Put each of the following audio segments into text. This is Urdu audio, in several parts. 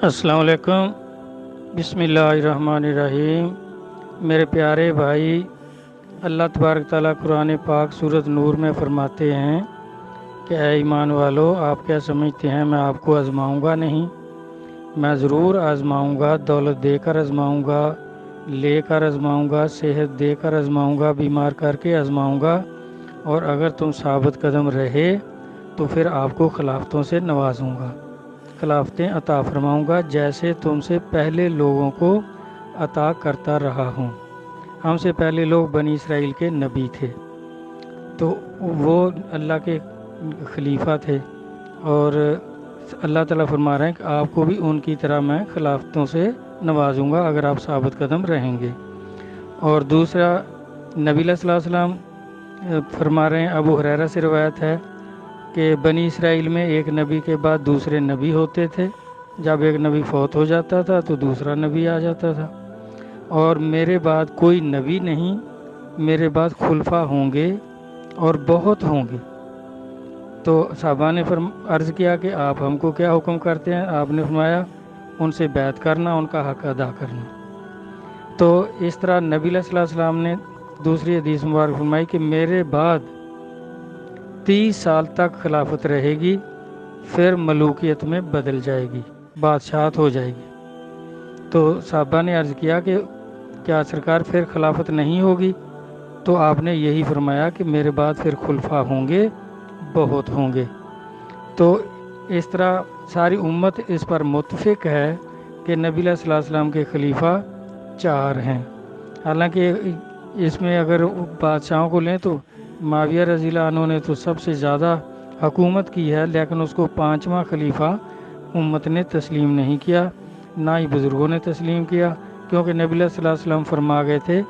السلام علیکم۔ بسم اللہ الرحمن الرحیم۔ میرے پیارے بھائی، اللہ تبارک تعالیٰ قرآن پاک سورۃ نور میں فرماتے ہیں کہ اے ایمان والو، آپ کیا سمجھتے ہیں میں آپ کو آزماؤں گا نہیں؟ میں ضرور آزماؤں گا، دولت دے کر آزماؤں گا، لے کر آزماؤں گا، صحت دے کر آزماؤں گا، بیمار کر کے آزماؤں گا، اور اگر تم ثابت قدم رہے تو پھر آپ کو خلافتوں سے نوازوں گا، خلافتیں عطا فرماؤں گا، جیسے تم سے پہلے لوگوں کو عطا کرتا رہا ہوں۔ ہم سے پہلے لوگ بنی اسرائیل کے نبی تھے، تو وہ اللہ کے خلیفہ تھے، اور اللہ تعالیٰ فرما رہے ہیں کہ آپ کو بھی ان کی طرح میں خلافتوں سے نوازوں گا اگر آپ ثابت قدم رہیں گے۔ اور دوسرا، نبی صلی اللہ علیہ وسلم فرما رہے ہیں، ابو ہریرہ سے روایت ہے کہ بنی اسرائیل میں ایک نبی کے بعد دوسرے نبی ہوتے تھے، جب ایک نبی فوت ہو جاتا تھا تو دوسرا نبی آ جاتا تھا، اور میرے بعد کوئی نبی نہیں، میرے بعد خلفاء ہوں گے اور بہت ہوں گے۔ تو صحابہ نے عرض کیا کہ آپ ہم کو کیا حکم کرتے ہیں؟ آپ نے فرمایا ان سے بیعت کرنا، ان کا حق ادا کرنا۔ تو اس طرح نبی صلی اللہ علیہ وسلم نے دوسری حدیث مبارک فرمائی کہ میرے بعد 30 سال تک خلافت رہے گی، پھر ملوکیت میں بدل جائے گی، بادشاہت ہو جائے گی۔ تو صحابہ نے عرض کیا کہ کیا سرکار پھر خلافت نہیں ہوگی؟ تو آپ نے یہی فرمایا کہ میرے بعد پھر خلفاء ہوں گے، بہت ہوں گے۔ تو اس طرح ساری امت اس پر متفق ہے کہ نبی صلی اللہ علیہ وسلم کے خلیفہ 4 ہیں۔ حالانکہ اس میں اگر بادشاہوں کو لیں تو معاویہ رضی اللہ عنہ نے تو سب سے زیادہ حکومت کی ہے، لیکن اس کو 5واں خلیفہ امت نے تسلیم نہیں کیا، نہ ہی بزرگوں نے تسلیم کیا، کیونکہ نبی صلی اللہ علیہ وسلم فرما گئے تھے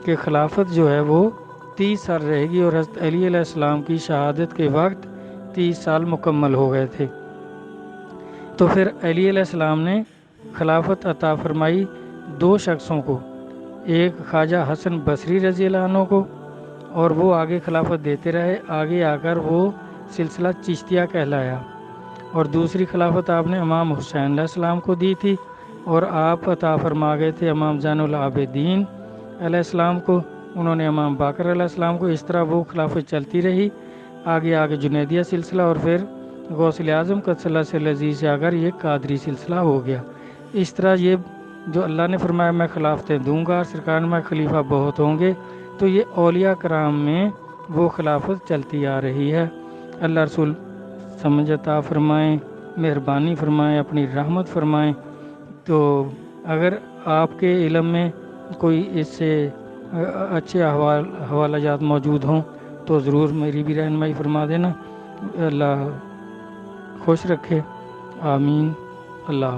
کہ خلافت جو ہے وہ 30 سال رہے گی، اور حضرت علی علیہ السلام کی شہادت کے وقت 30 سال مکمل ہو گئے تھے۔ تو پھر علی علیہ السلام نے خلافت عطا فرمائی 2 شخصوں کو، ایک خواجہ حسن بصری رضی اللہ عنہ کو، اور وہ آگے خلافت دیتے رہے، آگے آ کر وہ سلسلہ چشتیہ کہلایا۔ اور دوسری خلافت آپ نے امام حسین علیہ السلام کو دی تھی، اور آپ عطا فرما گئے تھے امام زین العابدین علیہ السلام کو، انہوں نے امام باقر علیہ السلام کو۔ اس طرح وہ خلافت چلتی رہی، آگے آگے جنیدیہ سلسلہ، اور پھر غوث اعظم قدس اللہ سر العزیز سے آ کر یہ قادری سلسلہ ہو گیا۔ اس طرح یہ جو اللہ نے فرمایا میں خلافتیں دوں گا، سرکار میں خلیفہ بہت ہوں گے، تو یہ اولیاء کرام میں وہ خلافت چلتی آ رہی ہے۔ اللہ رسول سمجھ عطا فرمائیں، مہربانی فرمائیں، اپنی رحمت فرمائیں۔ تو اگر آپ کے علم میں کوئی اس سے اچھے حوالہ جات موجود ہوں تو ضرور میری بھی رہنمائی فرما دینا۔ اللہ خوش رکھے، آمین۔ اللہ